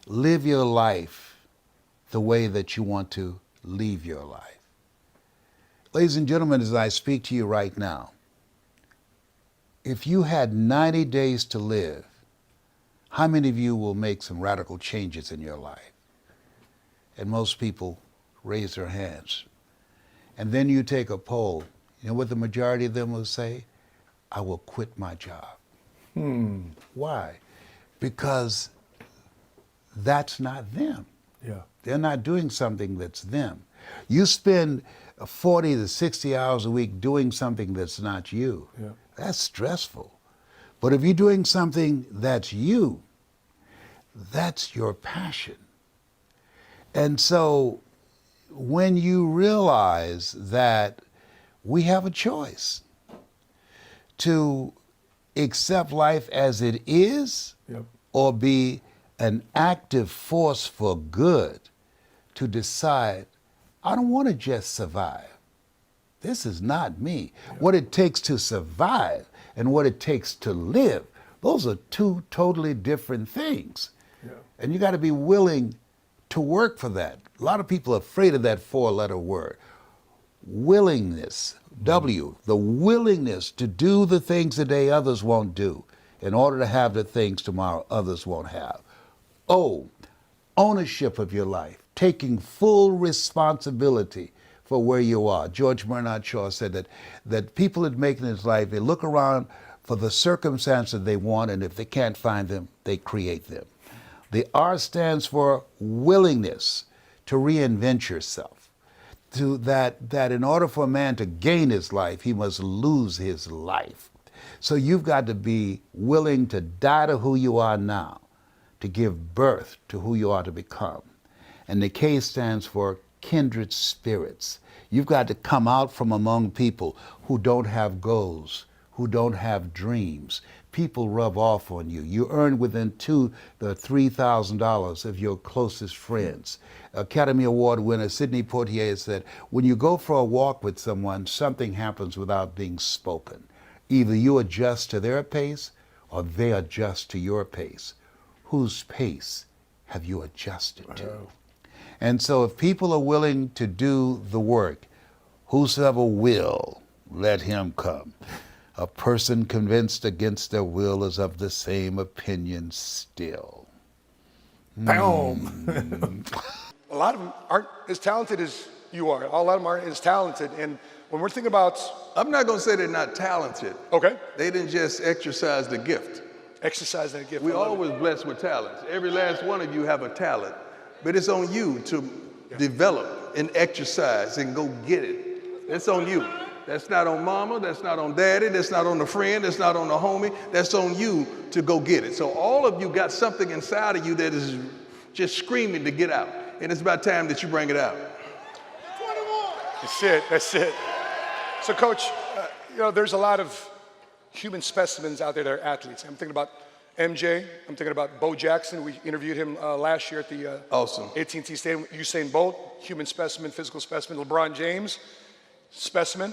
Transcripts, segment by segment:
live your life the way that you want to leave your life. Ladies and gentlemen, as I speak to you right now, if you had 90 days to live, how many of you will make some radical changes in your life? And most people raise their hands. And then you take a poll. You know what the majority of them will say? I will quit my job. Why? Because that's not them. Yeah. They're not doing something that's them. You spend 40 to 60 hours a week doing something that's not you. Yeah. That's stressful. But if you're doing something that's you, that's your passion. And so when you realize that we have a choice to accept life as it is, Yep. or be an active force for good, to decide, I don't want to just survive. This is not me. Yep. What it takes to survive and what it takes to live, those are two totally different things. Yeah. And you got to be willing to work for that. A lot of people are afraid of that four-letter word. Willingness, W, the willingness to do the things today others won't do in order to have the things tomorrow others won't have. O, ownership of your life, taking full responsibility for where you are. George Bernard Shaw said that people that make it in his life, they look around for the circumstances they want, and if they can't find them, they create them. The R stands for willingness to reinvent yourself. To that in order for a man to gain his life, he must lose his life. So you've got to be willing to die to who you are now, to give birth to who you are to become. And the K stands for kindred spirits. You've got to come out from among people who don't have goals, who don't have dreams. People rub off on you. You earn within $2,000 to $3,000 of your closest friends. Academy Award winner Sidney Poitier said, when you go for a walk with someone, something happens without being spoken. Either you adjust to their pace or they adjust to your pace. Whose pace have you adjusted to? Wow. And so if people are willing to do the work, whosoever will, let him come. A person convinced against their will is of the same opinion still. Boom. A lot of them aren't as talented as you are. A lot of them aren't as talented. And when we're thinking about, I'm not going to say they're not talented. okay, They didn't just exercise the gift. exercise that gift. We're I love it. always blessed with talents. Every last one of you have a talent. But it's on you to develop and exercise and go get it. It's on you. That's not on mama, that's not on daddy, that's not on the friend, that's not on the homie. That's on you to go get it. So all of you got something inside of you that is just screaming to get out. And it's about time that you bring it out. That's it, that's it. So Coach, there's a lot of human specimens out there that are athletes. I'm thinking about MJ, I'm thinking about Bo Jackson. We interviewed him last year at the Awesome. AT&T Stadium. Usain Bolt, human specimen, physical specimen. LeBron James, specimen.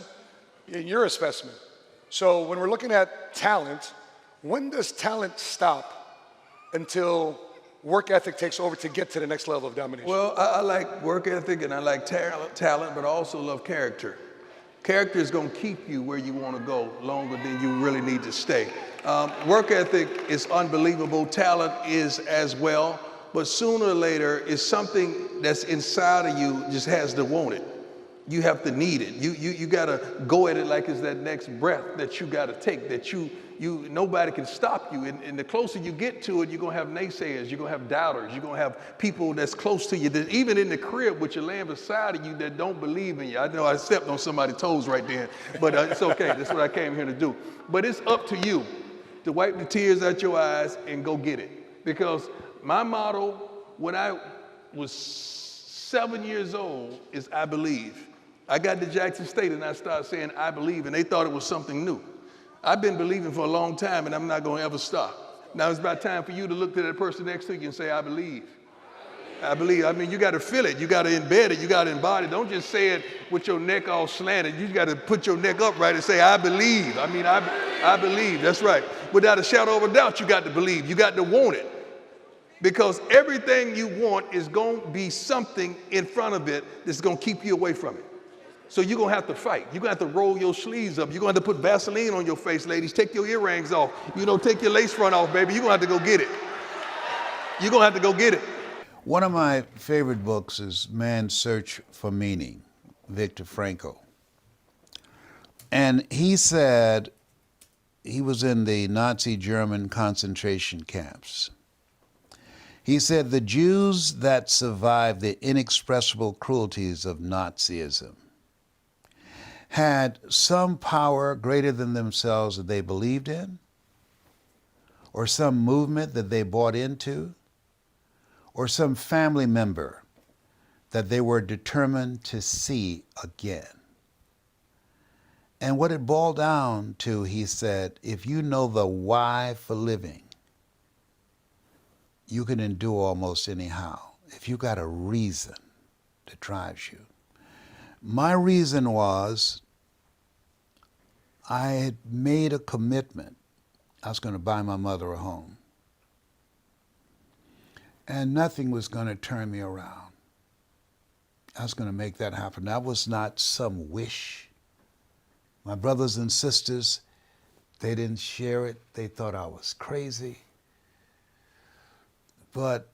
And you're a specimen. So when we're looking at talent, when does talent stop until work ethic takes over to get to the next level of domination? Well, I like work ethic and I like talent, but I also love character. Character is going to keep you where you want to go longer than you really need to stay. Work ethic is unbelievable. Talent is as well. But sooner or later, it's something that's inside of you just has to want it. You have to need it. You got to go at it like it's that next breath that you got to take, that nobody can stop you. And the closer you get to it, you're going to have naysayers, you're going to have doubters, you're going to have people that's close to you, that even in the crib with your laying beside of you that don't believe in you. I know I stepped on somebody's toes right then, but it's okay. That's what I came here to do. But it's up to you to wipe the tears out your eyes and go get it. Because my motto when I was 7 years old is I believe. I got to Jackson State and I started saying I believe, and they thought it was something new. I've been believing for a long time and I'm not going to ever stop. Now it's about time for you to look to that person next to you and say, I believe. I believe. I mean, you got to feel it. You got to embed it. You got to embody it. Don't just say it with your neck all slanted. You got to put your neck upright and say, I believe. I mean, I believe. That's right. Without a shadow of a doubt, you got to believe. You got to want it. Because everything you want is going to be something in front of it that's going to keep you away from it. So you're going to have to fight. You're going to have to roll your sleeves up. You're going to have to put Vaseline on your face, ladies. Take your earrings off. Take your lace front off, baby. You're going to have to go get it. You're going to have to go get it. One of my favorite books is Man's Search for Meaning, Viktor Frankl. And he said he was in the Nazi German concentration camps. He said the Jews that survived the inexpressible cruelties of Nazism had some power greater than themselves that they believed in, or some movement that they bought into, or some family member that they were determined to see again. And what it boiled down to, he said, if you know the why for living, you can endure almost anyhow. If you got a reason that drives you. My reason was I had made a commitment. I was going to buy my mother a home. And nothing was going to turn me around. I was going to make that happen. That was not some wish. My brothers and sisters, they didn't share it. They thought I was crazy. But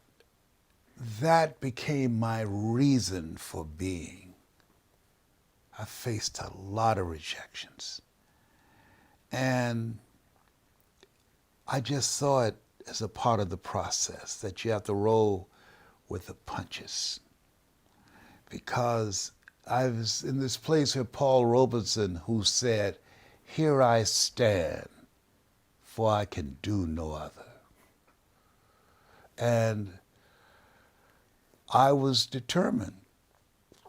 that became my reason for being. I faced a lot of rejections. And I just saw it as a part of the process, that you have to roll with the punches. Because I was in this place where Paul Robeson, who said, "Here I stand, for I can do no other." And I was determined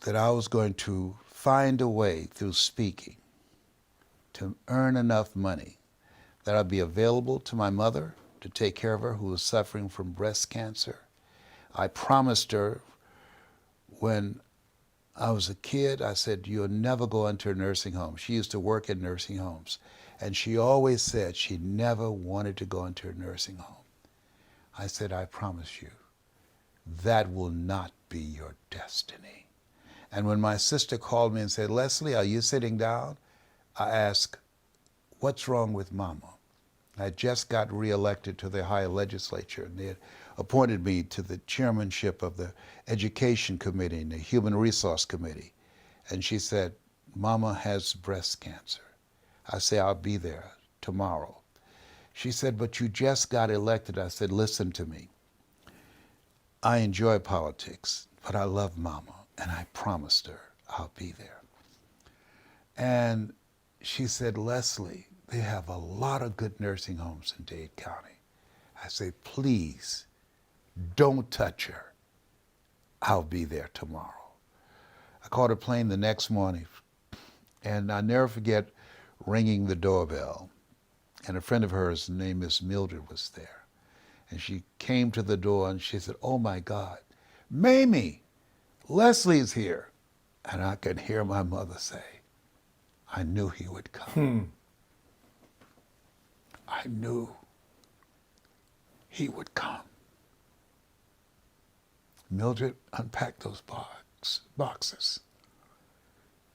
that I was going to find a way through speaking to earn enough money that I'd be available to my mother to take care of her, who was suffering from breast cancer. I promised her when I was a kid, I said, "You'll never go into a nursing home." She used to work in nursing homes, and she always said she never wanted to go into a nursing home. I said, "I promise you, that will not be your destiny." And when my sister called me and said, "Leslie, are you sitting down?" I asked, "What's wrong with Mama?" I just got reelected to the Ohio legislature, and they had appointed me to the chairmanship of the Education Committee and the Human Resource Committee. And she said, "Mama has breast cancer." I said, "I'll be there tomorrow." She said, "But you just got elected." I said, "Listen to me. I enjoy politics, but I love Mama." And I promised her I'll be there. And she said, "Leslie, they have a lot of good nursing homes in Dade County." I said, "Please, don't touch her. I'll be there tomorrow." I caught a plane the next morning, and I'll never forget ringing the doorbell. And a friend of hers, named Miss Mildred, was there. And she came to the door and she said, "Oh my God, Mamie, Leslie's here." And I could hear my mother say, "I knew he would come. I knew he would come." Mildred, unpack those boxes.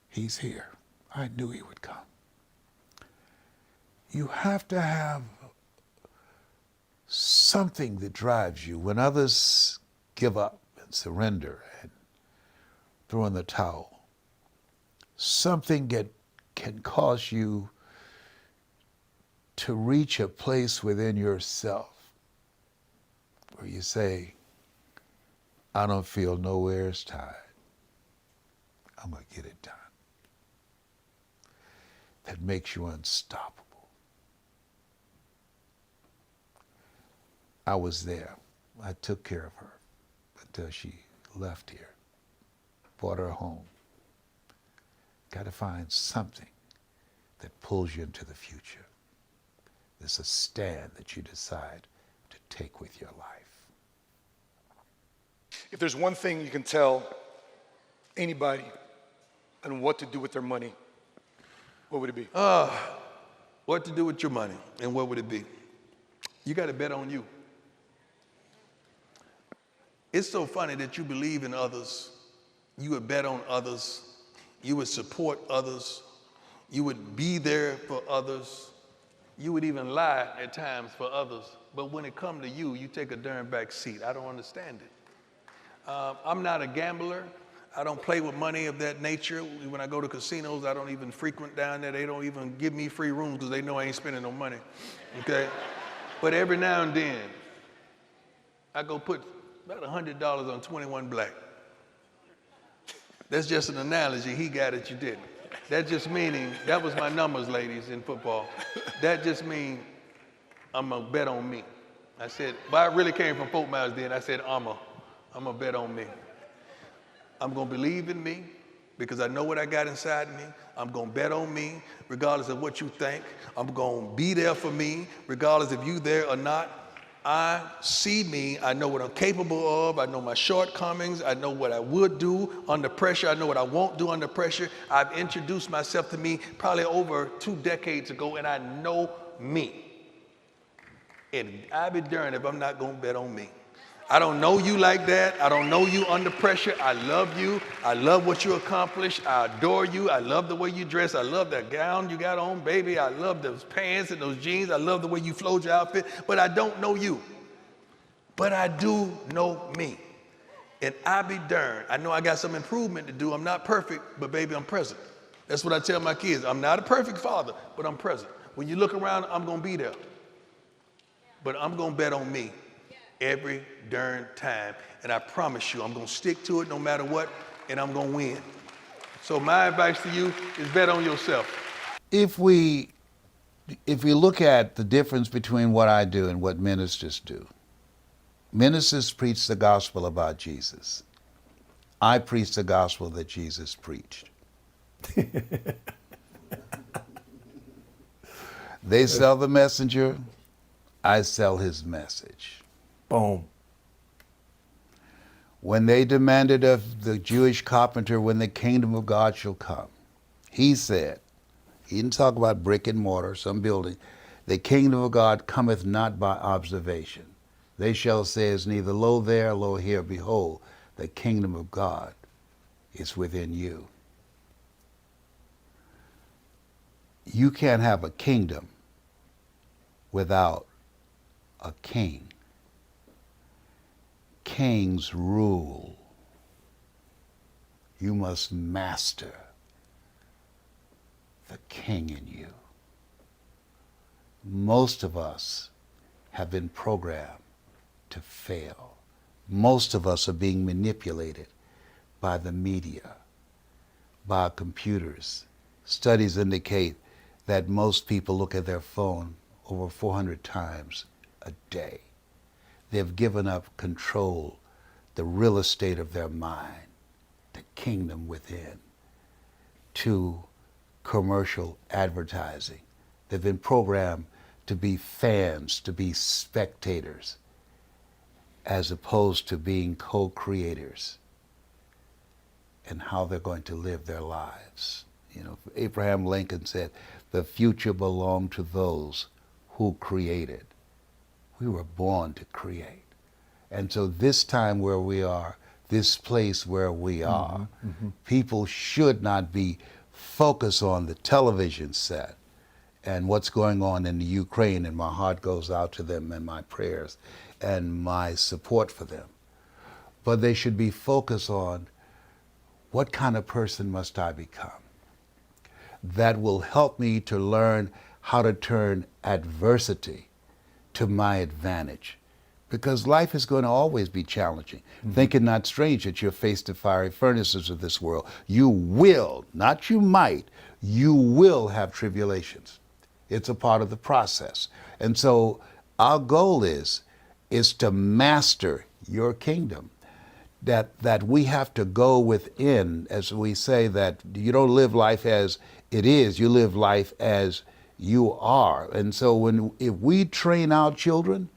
He's here. I knew he would come. You have to have something that drives you when others give up and surrender and throw in the towel. Something that can cause you to reach a place within yourself where you say, "I don't feel nowhere as tired. I'm going to get it done." That makes you unstoppable. I was there. I took care of her until she left here. Brought her home. Got to find something that pulls you into the future. There's a stand that you decide to take with your life. If there's one thing you can tell anybody on what to do with their money, what would it be? What to do with your money and what would it be? You got to bet on you. It's so funny that you believe in others, you would bet on others, you would support others, you would be there for others, you would even lie at times for others. But when it comes to you, you take a darn back seat. I don't understand it. I'm not a gambler. I don't play with money of that nature. When I go to casinos, I don't even frequent down there. They don't even give me free rooms because they know I ain't spending no money, okay? But every now and then, I go put about $100 on 21 black. That's just an analogy. He got it, you didn't. That just meaning, that was my numbers, ladies, in football. That just means I'm gonna bet on me. I said, but I really came from Fort Myers then. I said, I'm gonna bet on me. I'm gonna believe in me because I know what I got inside me. I'm gonna bet on me regardless of what you think. I'm gonna be there for me regardless if you there or not. I see me, I know what I'm capable of, I know my shortcomings, I know what I would do under pressure, I know what I won't do under pressure. I've introduced myself to me probably over 2 decades ago, and I know me. And I'd be darned if I'm not gonna bet on me. I don't know you like that. I don't know you under pressure. I love you. I love what you accomplished. I adore you. I love the way you dress. I love that gown you got on, baby. I love those pants and those jeans. I love the way you flowed your outfit. But I don't know you. But I do know me. And I be darned. I know I got some improvement to do. I'm not perfect, but baby, I'm present. That's what I tell my kids. I'm not a perfect father, but I'm present. When you look around, I'm going to be there. But I'm going to bet on me every darn time. And I promise you, I'm going to stick to it no matter what, and I'm going to win. So my advice to you is bet on yourself. If we look at the difference between what I do and what ministers do, ministers preach the gospel about Jesus. I preach the gospel that Jesus preached. They sell the messenger, I sell his message. Boom. When they demanded of the Jewish carpenter when the kingdom of God shall come, he said, he didn't talk about brick and mortar, some building, the kingdom of God cometh not by observation. They shall say is neither lo there, lo here, behold, the kingdom of God is within you. You can't have a kingdom without a king. Kings rule. You must master the king in you. Most of us have been programmed to fail. Most of us are being manipulated by the media, by computers. Studies indicate that most people look at their phone over 400 times a day. They've given up control, the real estate of their mind, the kingdom within, to commercial advertising. They've been programmed to be fans, to be spectators, as opposed to being co-creators and how they're going to live their lives. You know, Abraham Lincoln said, the future belonged to those who created. We were born to create. And so this time where we are, this place where we are, people should not be focused on the television set and what's going on in the Ukraine, and my heart goes out to them and my prayers and my support for them. But they should be focused on what kind of person must I become that will help me to learn how to turn adversity to my advantage. Because life is going to always be challenging. Think it not strange that you're faced the fiery furnaces of this world. You will, not you might, you will have tribulations. It's a part of the process. And so our goal is to master your kingdom. That we have to go within, as we say, that you don't live life as it is, you live life as you are. And so if we train our children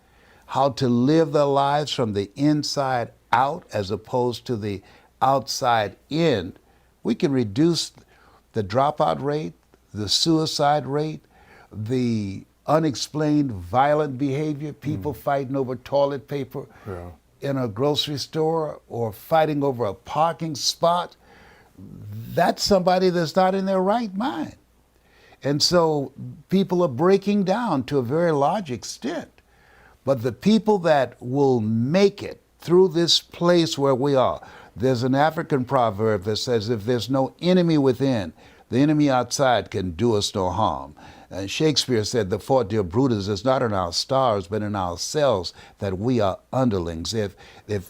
how to live their lives from the inside out as opposed to the outside in, we can reduce the dropout rate, the suicide rate, the unexplained violent behavior, people fighting over toilet paper. Yeah. in a grocery store or fighting over a parking spot, that's somebody that's not in their right mind. And so people are breaking down to a very large extent. But the people that will make it through this place where we are, there's an African proverb that says, if there's no enemy within, the enemy outside can do us no harm. And Shakespeare said, the fault, dear Brutus, is not in our stars, but in ourselves, that we are underlings. If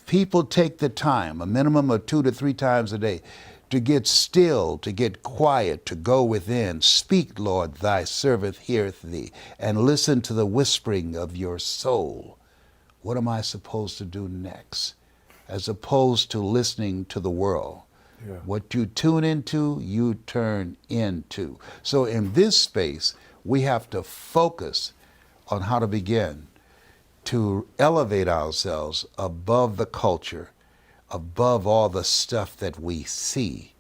people take the time, a minimum of 2 to 3 times a day, to get still, to get quiet, to go within. Speak, Lord, thy servant heareth thee, and listen to the whispering of your soul. What am I supposed to do next? As opposed to listening to the world. Yeah. What you tune into, you turn into. So in this space, we have to focus on how to begin to elevate ourselves above the culture, above all the stuff that we see,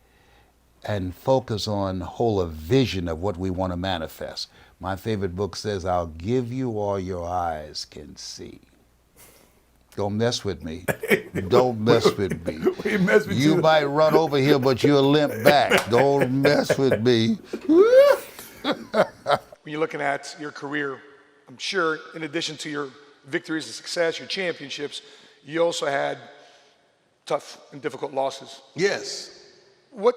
and focus on whole a vision of what we want to manifest. My favorite book says, I'll give you all your eyes can see. Don't mess with me. Don't mess with me. You might run over here, but you'll limp back. Don't mess with me. When you're looking at your career, I'm sure in addition to your victories and success, your championships, you also had tough and difficult losses. Yes. What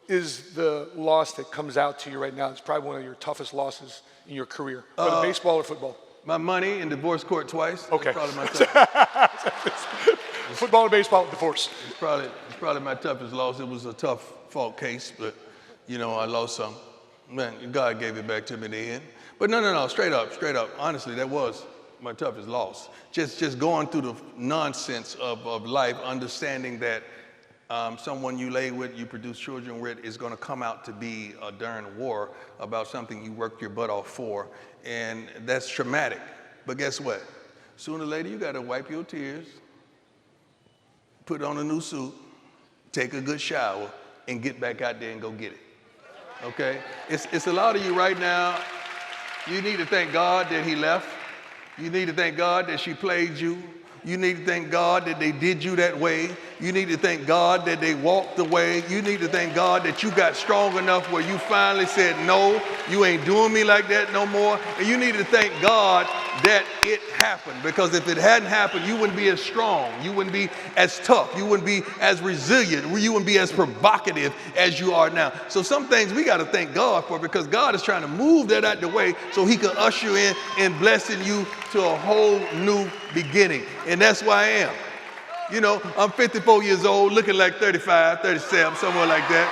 is the loss that comes out to you right now? It's probably one of your toughest losses in your career, whether baseball or football. My money in divorce court twice. Okay. That's probably my Football or baseball, divorce. It's probably my toughest loss. It was a tough fault case, but I lost some. Man, God gave it back to me in the end. But no, straight up. Honestly, that was my toughest loss. Just going through the nonsense of life, understanding that someone you lay with, you produce children with, is going to come out to be a darn war about something you worked your butt off for. And that's traumatic. But guess what? Sooner or later, you got to wipe your tears, put on a new suit, take a good shower, and get back out there and go get it. Okay? It's a lot of you right now. You need to thank God that he left. You need to thank God that she played you. You need to thank God that they did you that way. You need to thank God that they walked away. You need to thank God that you got strong enough where you finally said, no, you ain't doing me like that no more. And you need to thank God that it happened, because if it hadn't happened, you wouldn't be as strong. You wouldn't be as tough. You wouldn't be as resilient. You wouldn't be as provocative as you are now. So some things we got to thank God for, because God is trying to move that out the way so he can usher in and blessing you to a whole new beginning. And that's why I am. I'm 54 years old, looking like 35, 37, somewhere like that,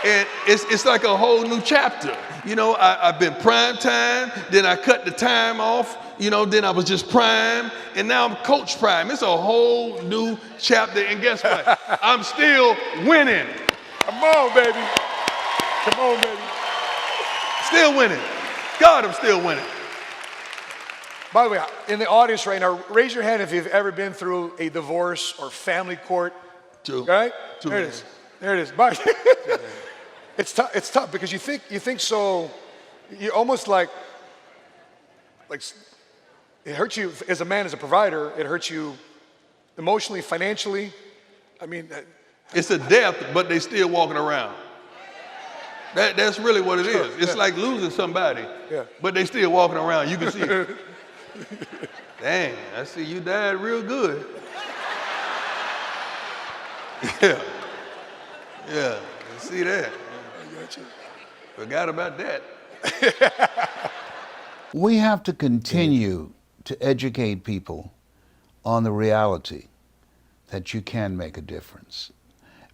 and it's like a whole new chapter. I've been prime time, then I cut the time off, then I was just prime, and now I'm coach prime. It's a whole new chapter, and guess what? I'm still winning. Come on, baby. Come on, baby. Still winning. God, I'm still winning. By the way, in the audience right now, raise your hand if you've ever been through a divorce or family court. Two. Right? Two. There it is. There it is. It's tough. It's tough because you think so. You almost like it hurts you as a man, as a provider. It hurts you emotionally, financially. I mean, it's a death, but they still walking around. That's really what it is. It's like losing somebody, but they still walking around. You can see it. Dang, I see you died real good. Yeah, I see that. I got you. Forgot about that. We have to continue to educate people on the reality that you can make a difference.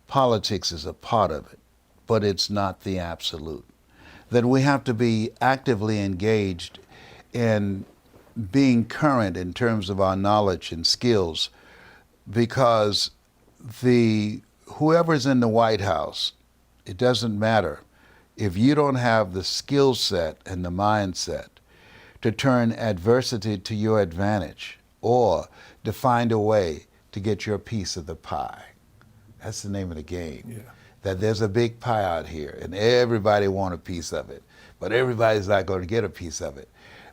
Politics is a part of it, but it's not the absolute. That we have to be actively engaged in being current in terms of our knowledge and skills, because whoever's in the White House, it doesn't matter if you don't have the skill set and the mindset to turn adversity to your advantage, or to find a way to get your piece of the pie. That's the name of the game. Yeah. That there's a big pie out here and everybody wants a piece of it, but everybody's not going to get a piece of it,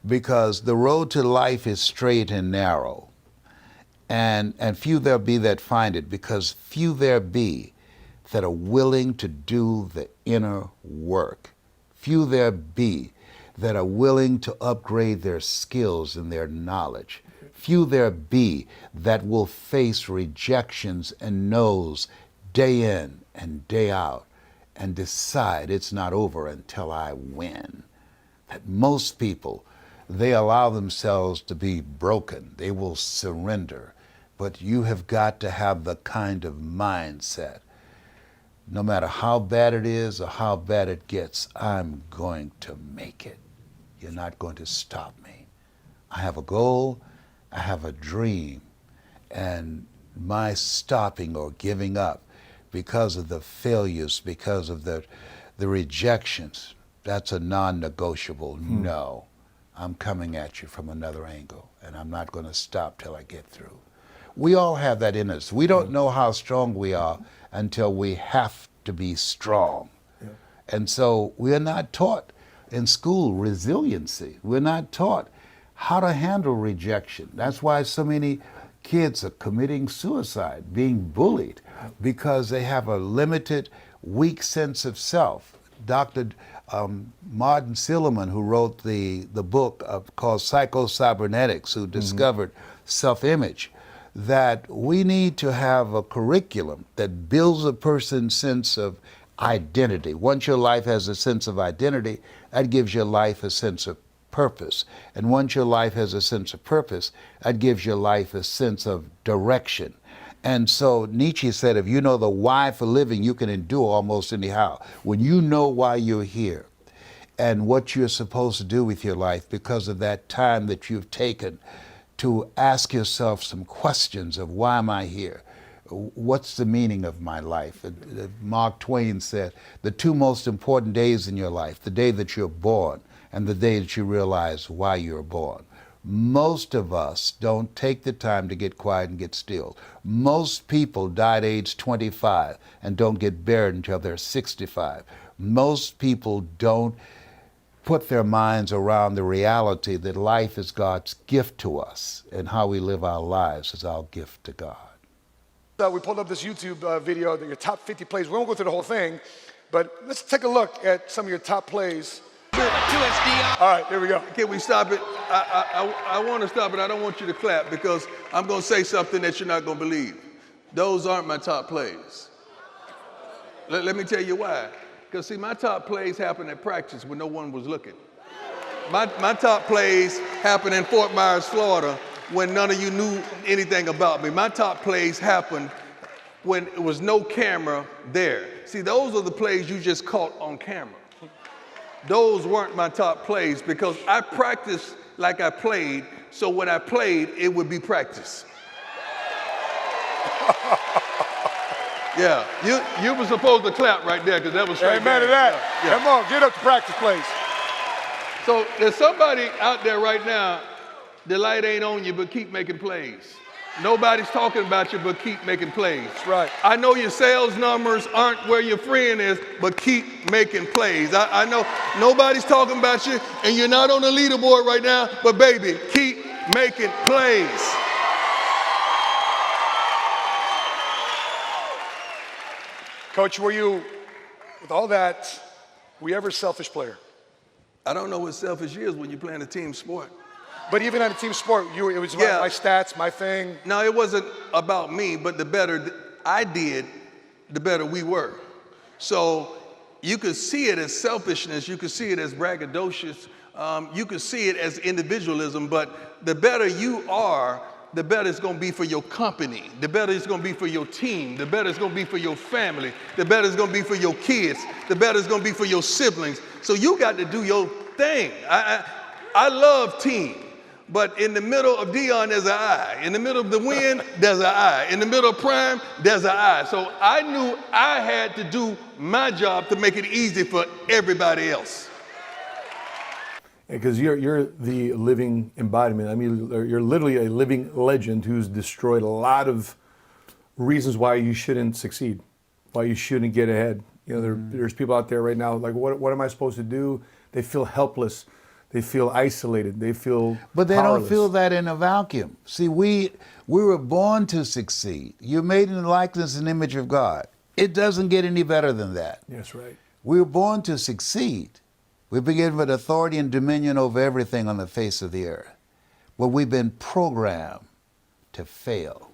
because the road to life is straight and narrow. And few there be that find it, because few there be that are willing to do the inner work. Few there be that are willing to upgrade their skills and their knowledge. Few there be that will face rejections and no's day in and day out and decide it's not over until I win. That most people, they allow themselves to be broken. They will surrender. But you have got to have the kind of mindset, no matter how bad it is or how bad it gets, I'm going to make it. You're not going to stop me. I have a goal, I have a dream, and my stopping or giving up because of the failures, because of the rejections, that's a non-negotiable no. I'm coming at you from another angle, and I'm not going to stop till I get through. We all have that in us. We don't know how strong we are until we have to be strong. Yeah. And so we are not taught in school resiliency. We're not taught how to handle rejection. That's why so many kids are committing suicide, being bullied, because they have a limited, weak sense of self. Dr. Martin Seligman, who wrote the book called Psycho-Cybernetics, who discovered self-image, that we need to have a curriculum that builds a person's sense of identity. Once your life has a sense of identity, that gives your life a sense of purpose. And once your life has a sense of purpose, that gives your life a sense of direction. And so Nietzsche said, if you know the why for living, you can endure almost anyhow. When you know why you're here and what you're supposed to do with your life because of that time that you've taken to ask yourself some questions of why am I here? What's the meaning of my life? Mark Twain said, the two most important days in your life, the day that you're born and the day that you realize why you're born. Most of us don't take the time to get quiet and get still. Most people die at age 25 and don't get buried until they're 65. Most people don't put their minds around the reality that life is God's gift to us, and how we live our lives is our gift to God. We pulled up this YouTube video, your top 50 plays. We won't go through the whole thing, but let's take a look at some of your top plays. All right, here we go. Can we stop it? I want to stop it. I don't want you to clap because I'm going to say something that you're not going to believe. Those aren't my top plays. Let me tell you why. Because, see, my top plays happened at practice when no one was looking. My top plays happened in Fort Myers, Florida, when none of you knew anything about me. My top plays happened when there was no camera there. See, those are the plays you just caught on camera. Those weren't my top plays because I practiced like I played, so when I played, it would be practice. Yeah, you were supposed to clap right there because that was straight. Amen to that. Yeah. Come on, get up to practice plays. So there's somebody out there right now, the light ain't on you, but keep making plays. Nobody's talking about you, but keep making plays. That's right. I know your sales numbers aren't where your friend is, but keep making plays. I know nobody's talking about you, and you're not on the leaderboard right now, but baby, keep making plays. Coach, were you, with all that, were you ever a selfish player? I don't know what selfish is when you're playing a team sport. But even on a team sport, it was about my stats, my thing. No, it wasn't about me, but the better I did, the better we were. So you could see it as selfishness, you could see it as braggadocious, you could see it as individualism, but the better you are, the better it's going to be for your company, the better it's going to be for your team, the better it's going to be for your family, the better it's going to be for your kids, the better it's going to be for your siblings. So you got to do your thing. I love team. But in the middle of Deion, there's an I. In the middle of the win, there's an I. In the middle of prime, there's an I. So I knew I had to do my job to make it easy for everybody else. Because you're the living embodiment. I mean, you're literally a living legend who's destroyed a lot of reasons why you shouldn't succeed, why you shouldn't get ahead. You know, there's people out there right now like, what am I supposed to do? They feel helpless. They feel isolated. They feel But they powerless. don't feel that in a vacuum. See, we were born to succeed. You're made in the likeness and image of God. It doesn't get any better than that. Yes, right. We were born to succeed. We've been given authority and dominion over everything on the face of the earth. But we've been programmed to fail.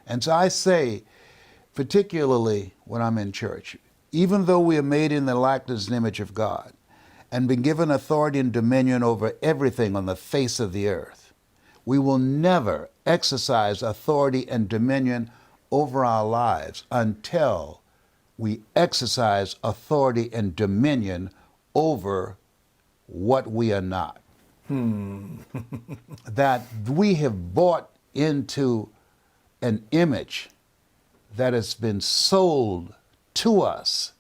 And so I say, particularly when I'm in church, even though we are made in the likeness and image of God and been given authority and dominion over everything on the face of the earth, we will never exercise authority and dominion over our lives until we exercise authority and dominion over what we are not. That we have bought into an image that has been sold to us.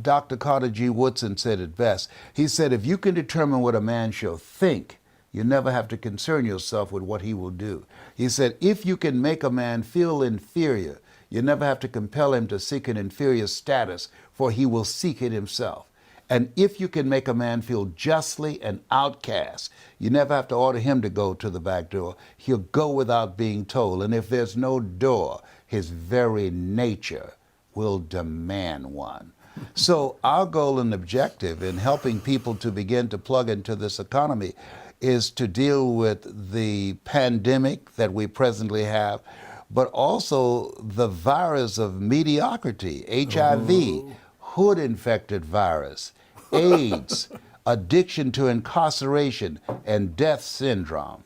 Dr. Carter G. Woodson said it best. He said, if you can determine what a man shall think, you never have to concern yourself with what he will do. He said, if you can make a man feel inferior, you never have to compel him to seek an inferior status, for he will seek it himself. And if you can make a man feel justly an outcast, you never have to order him to go to the back door. He'll go without being told. And if there's no door, his very nature will demand one. So our goal and objective in helping people to begin to plug into this economy is to deal with the pandemic that we presently have, but also the virus of mediocrity, HIV, hood-infected virus, AIDS, addiction to incarceration, and death syndrome.